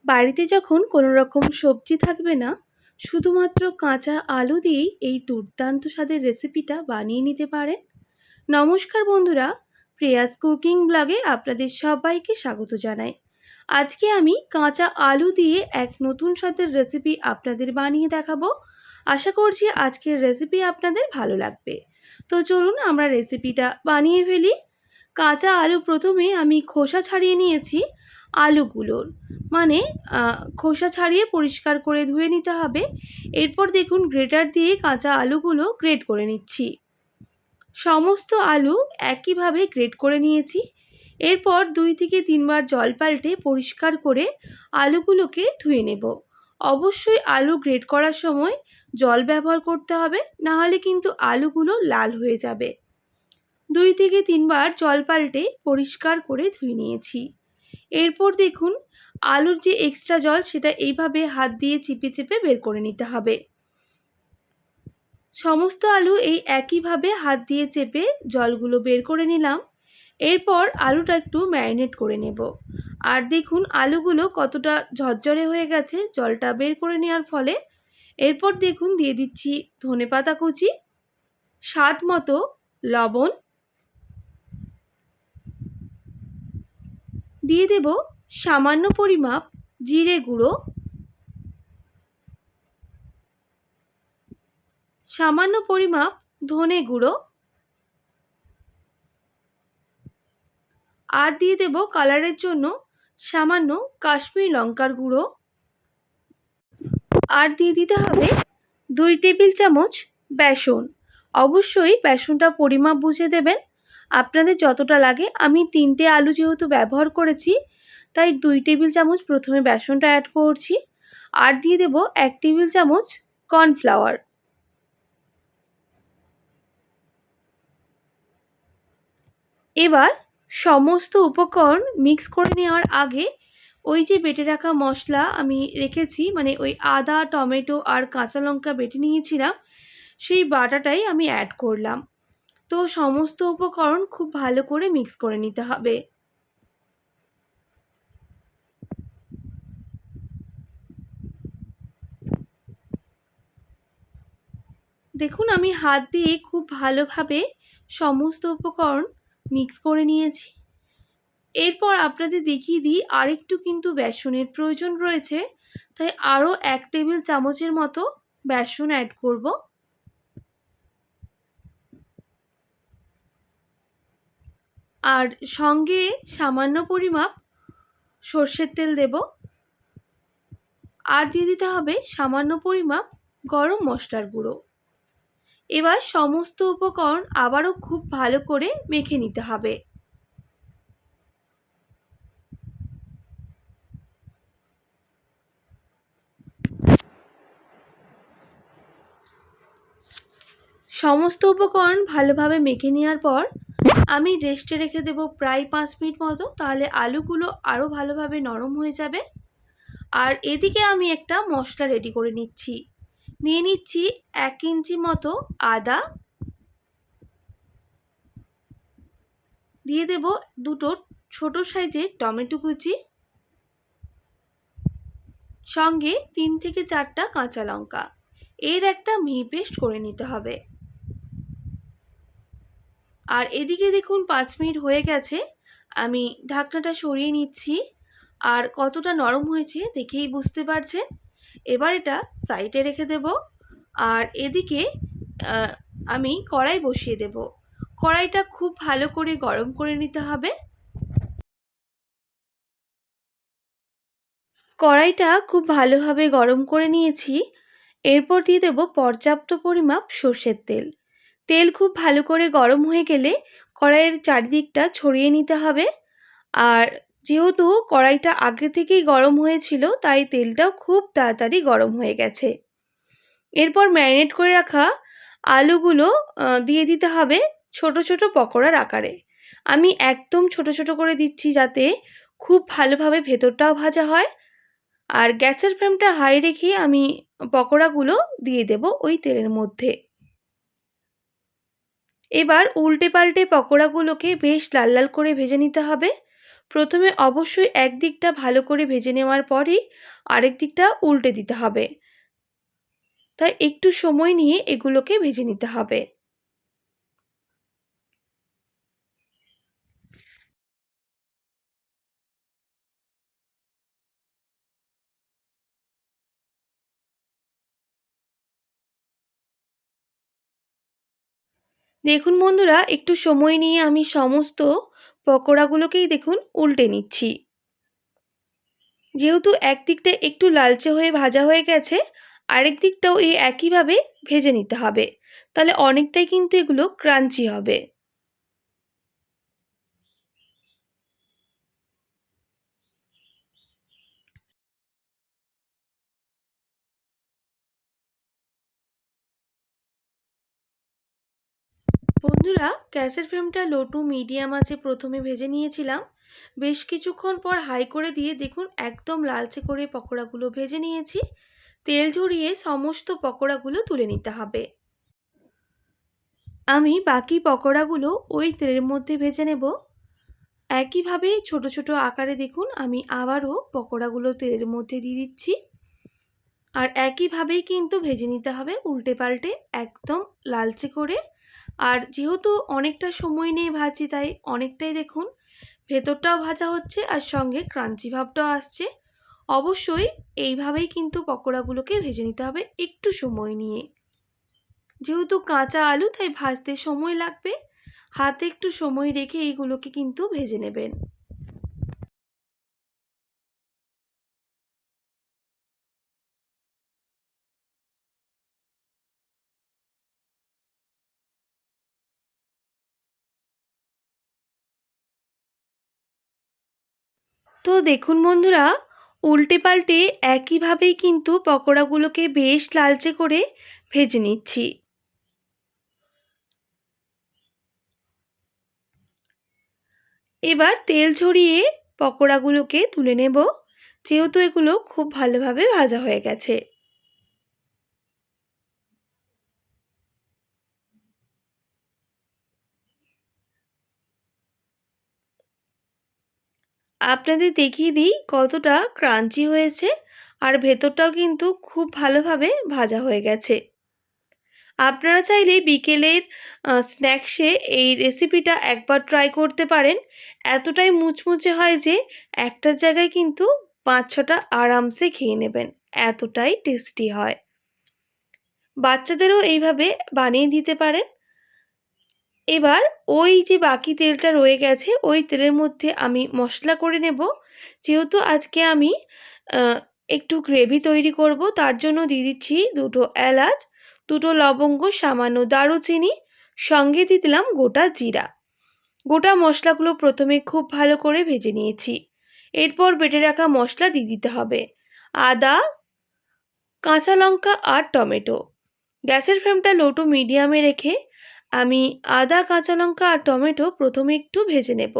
বাড়িতে যখন কোনো রকম সবজি থাকবে না, শুধুমাত্র কাঁচা আলু দিয়েই এই দুর্দান্ত স্বাদের রেসিপিটা বানিয়ে নিতে পারেন। নমস্কার বন্ধুরা, প্রিয়াস কুকিং ব্লগে আপনাদের সবাইকে স্বাগত জানাই। আজকে আমি কাঁচা আলু দিয়ে এক নতুন স্বাদের রেসিপি আপনাদের বানিয়ে দেখাবো। আশা করছি আজকের রেসিপি আপনাদের ভালো লাগবে। তো চলুন আমরা রেসিপিটা বানিয়ে ফেলি। কাঁচা আলু প্রথমে আমি খোসা ছাড়িয়ে নিয়েছি আলুগুলোর, মানে খোসা ছাড়িয়ে পরিষ্কার করে ধুয়ে নিতে হবে। এরপর দেখুন গ্রেটার দিয়ে কাঁচা আলুগুলো গ্রেট করে নিচ্ছি। সমস্ত আলু একইভাবে গ্রেট করে নিয়েছি। এরপর 2 থেকে 3 বার জল পাল্টে পরিষ্কার করে আলুগুলোকে ধুয়ে নেব। অবশ্যই আলু গ্রেট করার সময় জল ব্যবহার করতে হবে, না হলে কিন্তু আলুগুলো লাল হয়ে যাবে। 2 থেকে 3 বার জল পাল্টে পরিষ্কার করে ধুয়ে নিয়েছি। এরপর দেখুন আলুর যে এক্সট্রা জল সেটা এইভাবে হাত দিয়ে চিপে চিপে বের করে নিতে হবে। সমস্ত আলু এই একইভাবে হাত দিয়ে চেপে জলগুলো বের করে নিলাম। এরপর আলুটা একটু ম্যারিনেট করে নেব। আর দেখুন আলুগুলো কতটা ঝরঝরে হয়ে গেছে জলটা বের করে নেওয়ার ফলে। এরপর দেখুন দিয়ে দিচ্ছি ধনেপাতা কুচি, স্বাদ মতো লবণ, দিয়ে দেব সামান্য পরিমাপ জিরে গুঁড়ো, সামান্য পরিমাপ ধনে গুঁড়ো, আর দিয়ে দেব কালারের জন্য সামান্য কাশ্মীরি লঙ্কার গুঁড়ো, আর দিয়ে দিতে হবে 2 টেবিল চামচ বেসন। অবশ্যই বেসনটা পরিমাপ বুঝে দেবেন, আপনাদের যতটা লাগে। আমি 3টে আলু যেহেতু ব্যবহার করেছি তাই 2 টেবিল চামচ প্রথমে বেসনটা অ্যাড করছি। আর দিয়ে দেব 1 টেবিল চামচ কর্নফ্লাওয়ার। এবার সমস্ত উপকরণ মিক্স করে নেওয়ার আগে ওই যে বেটে রাখা মশলা আমি রেখেছি, মানে ওই আদা, টমেটো আর কাঁচা লঙ্কা বেটে নিয়েছিলাম, সেই বাটাটাই আমি অ্যাড করলাম। তো সমস্ত উপকরণ খুব ভালো করে মিক্স করে নিতে হবে। দেখুন আমি হাত দিয়ে খুব ভালোভাবে সমস্ত উপকরণ মিক্স করে নিয়েছি। এরপর আপনাদের দেখিয়ে দিই আরেকটু কিন্তু বেসনের প্রয়োজন রয়েছে, তাই আরও 1 টেবিল চামচের মতো বেসন অ্যাড করব। আর সঙ্গে সামান্য পরিমাপ সর্ষের তেল দেব। আর দিয়ে দিতে হবে সামান্য পরিমাপ গরম মশলার গুঁড়ো। এবার সমস্ত উপকরণ আবারও খুব ভালো করে মেখে নিতে হবে। সমস্ত উপকরণ ভালোভাবে মেখে নেওয়ার পর আমি রেস্টে রেখে দেব প্রায় 5 মিনিট মতো, তাহলে আলুগুলো আরও ভালোভাবে নরম হয়ে যাবে। আর এদিকে আমি একটা মশলা রেডি করে নিচ্ছি। নিয়ে নিচ্ছি 1 ইঞ্চি মতো আদা, দিয়ে দেব 2টো ছোট সাইজের টমেটো কুচি, সঙ্গে 3 থেকে 4টা কাঁচা লঙ্কা। এর একটা মিহি পেস্ট করে নিতে হবে। আর এদিকে দেখুন 5 মিনিট হয়ে গেছে, আমি ঢাকনাটা সরিয়ে নিচ্ছি। আর কতটা নরম হয়েছে দেখেই বুঝতে পারছেন। এবার এটা সাইডে রেখে দেব। আর এদিকে আমি কড়াই বসিয়ে দেব। কড়াইটা খুব ভালো করে গরম করে নিতে হবে। কড়াইটা খুব ভালোভাবে গরম করে নিয়েছি। এরপর দিয়ে দেব পর্যাপ্ত পরিমাপ সর্ষের তেল। তেল খুব ভালো করে গরম হয়ে গেলে কড়াইয়ের চারিদিকটা ছড়িয়ে নিতে হবে। আর যেহেতু কড়াইটা আগে থেকেই গরম হয়েছিল তাই তেলটাও খুব তাড়াতাড়ি গরম হয়ে গেছে। এরপর ম্যারিনেট করে রাখা আলুগুলো দিয়ে দিতে হবে ছোট ছোট পকোড়ার আকারে। আমি একদম ছোট ছোট করে দিচ্ছি যাতে খুব ভালোভাবে ভেতরটাও ভাজা হয়। আর গ্যাসের ফ্লেমটা হাই রেখে আমি পকোড়াগুলো দিয়ে দেব ওই তেলের মধ্যে। এবার উল্টে পাল্টে পকোড়াগুলোকে বেশ লাল লাল করে ভেজে নিতে হবে। প্রথমে অবশ্যই এক দিকটা ভালো করে ভেজে নেওয়ার পরেই আরেক দিকটা উল্টে দিতে হবে। তাই একটু সময় নিয়ে এগুলোকে ভেজে নিতে হবে। দেখুন বন্ধুরা, একটু সময় নিয়ে আমি সমস্ত পকোড়াগুলোকেই দেখুন উল্টে নিচ্ছি। যেহেতু একদিকটা একটু লালচে হয়ে ভাজা হয়ে গেছে, আরেক দিকটাও এই একইভাবে ভেজে নিতে হবে। তাহলে অনেকটাই কিন্তু এগুলো ক্রাঞ্চি হবে। বন্ধুরা, গ্যাসের ফ্লেমটা লো টু মিডিয়াম আঁচে প্রথমে ভেজে নিয়েছিলাম। বেশ কিছুক্ষণ পর হাই করে দিয়ে দেখুন একদম লালচে করে পকোড়াগুলো ভেজে নিয়েছি। তেল ঝরিয়ে সমস্ত পকোড়াগুলো তুলে নিতে হবে। আমি বাকি পকোড়াগুলো ওই তেলের মধ্যে ভেজে নেব। একইভাবে ছোট ছোট আকারে দেখুন আমি আবারও পকোড়াগুলো তেলের মধ্যে দিয়ে দিচ্ছি। আর একইভাবেই কিন্তু ভেজে নিতে হবে উল্টে পাল্টে একদম লালচে করে। আর যেহেতু অনেকটা সময় নিয়ে ভাজছি তাই অনেকটাই দেখুন ভেতরটাও ভাজা হচ্ছে আর সঙ্গে ক্রাঞ্চি ভাবটাও আসছে। অবশ্যই এইভাবেই কিন্তু পকোড়াগুলোকে ভেজে নিতে হবে একটু সময় নিয়ে। যেহেতু কাঁচা আলু তাই ভাজতে সময় লাগবে, হাতে একটু সময় রেখে এইগুলোকে কিন্তু ভেজে নেবেন। তো দেখুন বন্ধুরা, উল্টে পাল্টে একইভাবেই কিন্তু পকোড়াগুলোকে বেশ লালচে করে ভেজে নিচ্ছি। এবার তেল ঝরিয়ে পকোড়াগুলোকে তুলে নেব, যেহেতু এগুলো খুব ভালোভাবে ভাজা হয়ে গেছে। আপনাদের দেখিয়ে দিই কতটা ক্রাঞ্চি হয়েছে আর ভেতরটাও কিন্তু খুব ভালোভাবে ভাজা হয়ে গেছে। আপনারা চাইলে বিকেলের স্ন্যাক্সে এই রেসিপিটা একবার ট্রাই করতে পারেন। এতটাই মুচমুচে হয় যে একটার জায়গায় কিন্তু ৫-৬টা আরামসে খেয়ে নেবেন, এতটাই টেস্টি হয়। বাচ্চাদেরও এইভাবে বানিয়ে দিতে পারেন। এবার ওই যে বাকি তেলটা রয়ে গেছে ওই তেলের মধ্যে আমি মশলা করে নেব। যেহেতু আজকে আমি একটু গ্রেভি তৈরি করব, তার জন্য দিয়ে দিচ্ছি ২টো এলাচ, ২টো লবঙ্গ, সামান্য দারুচিনি, সঙ্গে দিয়ে দিলাম গোটা জিরা। গোটা মশলাগুলো প্রথমে খুব ভালো করে ভেজে নিয়েছি। এরপর বেটে রাখা মশলা দিয়ে দিতে হবে। আদা, কাঁচা লঙ্কা আর টমেটো। গ্যাসের ফ্লেমটা লো টু মিডিয়ামে রেখে আমি আদা, কাঁচা লঙ্কা আর টমেটো প্রথমে একটু ভেজে নেব।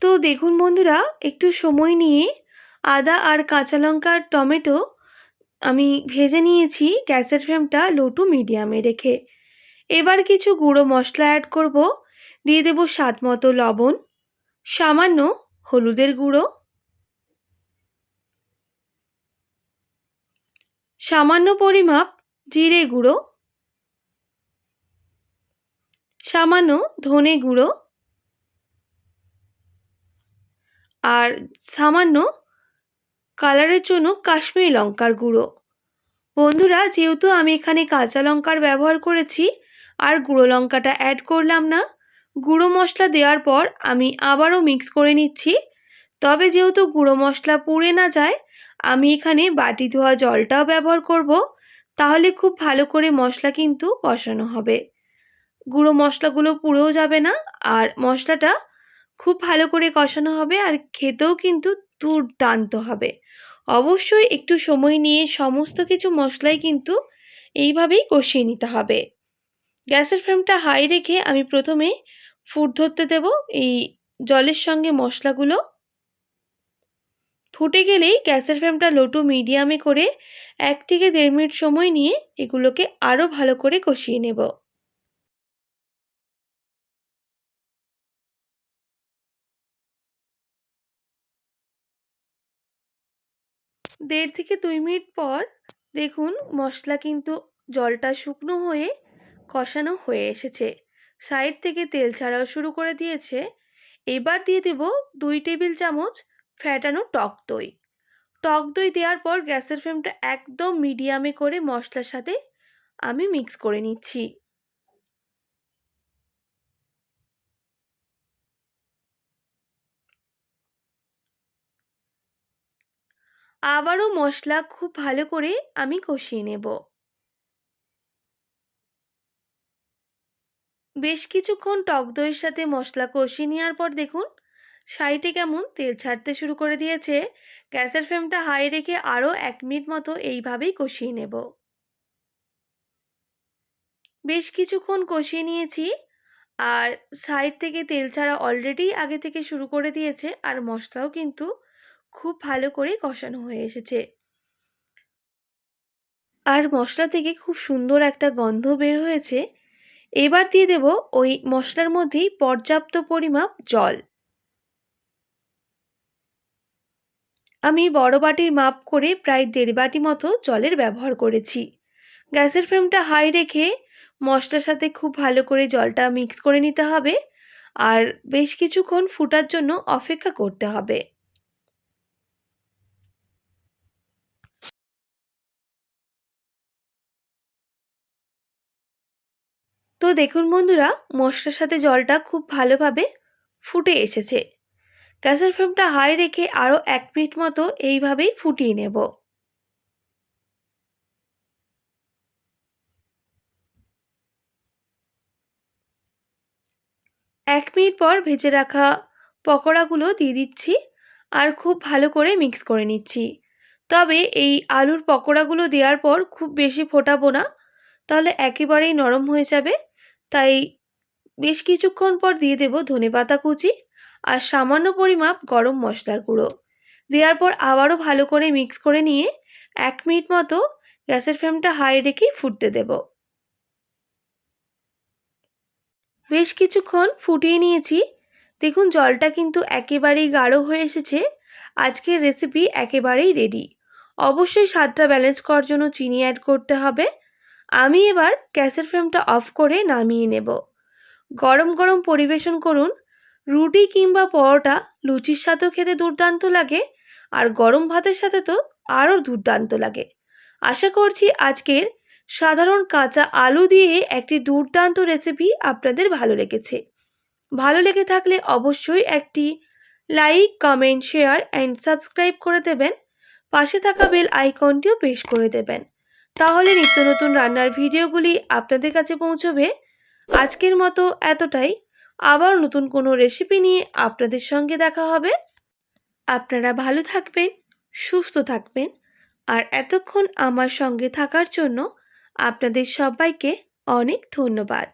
তো দেখুন বন্ধুরা, একটু সময় নিয়ে আদা আর কাঁচা লঙ্কা আর টমেটো আমি ভেজে নিয়েছি গ্যাসের ফ্লেমটা লো টু মিডিয়ামে রেখে। এবার কিছু গুঁড়ো মশলা অ্যাড করব। দিয়ে দেব স্বাদ মতো লবণ, সামান্য হলুদের গুঁড়ো, সামান্য পরিমাপ জিরে গুঁড়ো, সামান্য ধনে গুঁড়ো আর সামান্য কালারের জন্য কাশ্মীরি লঙ্কার গুঁড়ো। বন্ধুরা, যেহেতু আমি এখানে কাঁচা লঙ্কার ব্যবহার করেছি আর গুঁড়ো লঙ্কাটা অ্যাড করলাম না, গুঁড়ো মশলা দেওয়ার পর আমি আবারও মিক্স করে নিচ্ছি। তবে যেহেতু গুঁড়ো মশলা পুড়ে না যায়, আমি এখানে বাটি ধোয়া জলটাও ব্যবহার করব। তাহলে খুব ভালো করে মশলা কিন্তু কষানো হবে, গুঁড়ো মশলাগুলো পুড়েও যাবে না আর মশলাটা খুব ভালো করে কষানো হবে আর খেতেও কিন্তু দুর্দান্ত হবে। অবশ্যই একটু সময় নিয়ে সমস্ত কিছু মশলাই কিন্তু এইভাবেই কষিয়ে নিতে হবে। গ্যাসের ফ্লেমটা হাই রেখে আমি প্রথমে ফুট ধরতে দেব এই জলের সঙ্গে মশলাগুলো। ফুটে গেলেই গ্যাসের ফ্লেমটা লো টু মিডিয়ামে করে 1 থেকে 1.5 মিনিট সময় নিয়ে এগুলোকে আরও ভালো করে কষিয়ে নেব। 1.5 থেকে 2 মিনিট পর দেখুন মশলা কিন্তু জলটা শুকনো হয়ে কষানো হয়ে এসেছে, সাইড থেকে তেল ছাড়াও শুরু করে দিয়েছে। এবার দিয়ে দেব 2 টেবিল চামচ ফ্যাটানো টক দই। টক দই দেওয়ার পর গ্যাসের ফ্লেমটা একদম মিডিয়ামে করে মশলার সাথে আমি মিক্স করে নিচ্ছি। আবারও মশলা খুব ভালো করে আমি কষিয়ে নেব। বেশ কিছুক্ষণ টক দইয়ের সাথে মশলা কষিয়ে নেওয়ার পর দেখুন সাইডে কেমন তেল ছাড়তে শুরু করে দিয়েছে। গ্যাসের ফ্লেমটা হাই রেখে আরও 1 মিনিট মতো এইভাবেই কষিয়ে নেব। বেশ কিছুক্ষণ কষিয়ে নিয়েছি, আর সাইড থেকে তেল ছাড়া অলরেডি আগে থেকে শুরু করে দিয়েছে, আর মশলাও কিন্তু খুব ভালো করে কষানো হয়ে এসেছে। আর মশলা থেকে খুব সুন্দর একটা গন্ধ বের হয়েছে। এবার দিয়ে দেব ওই মশলার মধ্যেই পর্যাপ্ত পরিমাপ জল। আমি বড় বাটির মাপ করে প্রায় 1.5 বাটি মতো জলের ব্যবহার করেছি। গ্যাসের ফ্লেমটা হাই রেখে মশলার সাথে খুব ভালো করে জলটা মিক্স করে নিতে হবে, আর বেশ কিছুক্ষণ ফুটার জন্য অপেক্ষা করতে হবে। তো দেখুন বন্ধুরা, মশলার সাথে জলটা খুব ভালোভাবে ফুটে এসেছে। গ্যাসের ফ্লেমটা হাই রেখে আরও 1 মিনিট মতো এইভাবেই ফুটিয়ে নেব। 1 মিনিট পর ভেজে রাখা পকোড়াগুলো দিয়ে দিচ্ছি, আর খুব ভালো করে মিক্স করে নিচ্ছি। তবে এই আলুর পকোড়াগুলো দেওয়ার পর খুব বেশি ফোটাবো না, তাহলে একেবারেই নরম হয়ে যাবে। তাই বেশ কিছুক্ষণ পর দিয়ে দেব ধনেপাতা কুচি আর সামান্য পরিমাপ গরম মশলার গুঁড়ো। দেওয়ার পর আবারও ভালো করে মিক্স করে নিয়ে 1 মিনিট মতো গ্যাসের ফ্লেমটা হাই রেখেই ফুটতে দেব। বেশ কিছুক্ষণ ফুটিয়ে নিয়েছি। দেখুন জলটা কিন্তু একেবারেই গাঢ় হয়ে এসেছে। আজকের রেসিপি একেবারেই রেডি। অবশ্যই স্বাদটা ব্যালেন্স করার জন্য চিনি অ্যাড করতে হবে। আমি এবার গ্যাসের ফ্লেমটা অফ করে নামিয়ে নেব। গরম গরম পরিবেশন করুন। রুটি কিংবা পরোটা, লুচির সাথেও খেতে দুর্দান্ত লাগে, আর গরম ভাতের সাথে তো আরও দুর্দান্ত লাগে। আশা করছি আজকের সাধারণ কাঁচা আলু দিয়ে একটি দুর্দান্ত রেসিপি আপনাদের ভালো লেগেছে। ভালো লেগে থাকলে অবশ্যই একটি like, comment, share and subscribe করে দেবেন। পাশে থাকা বেল আইকনটিও প্রেস করে দেবেন। তাহলে নিত্য নতুন রান্নার ভিডিওগুলি আপনাদের কাছে পৌঁছবে। আজকের মতো এতটাই। আবার নতুন কোনো রেসিপি নিয়ে আপনাদের সঙ্গে দেখা হবে। আপনারা ভালো থাকবেন, সুস্থ থাকবেন, আর এতক্ষণ আমার সঙ্গে থাকার জন্য আপনাদের সবাইকে অনেক ধন্যবাদ।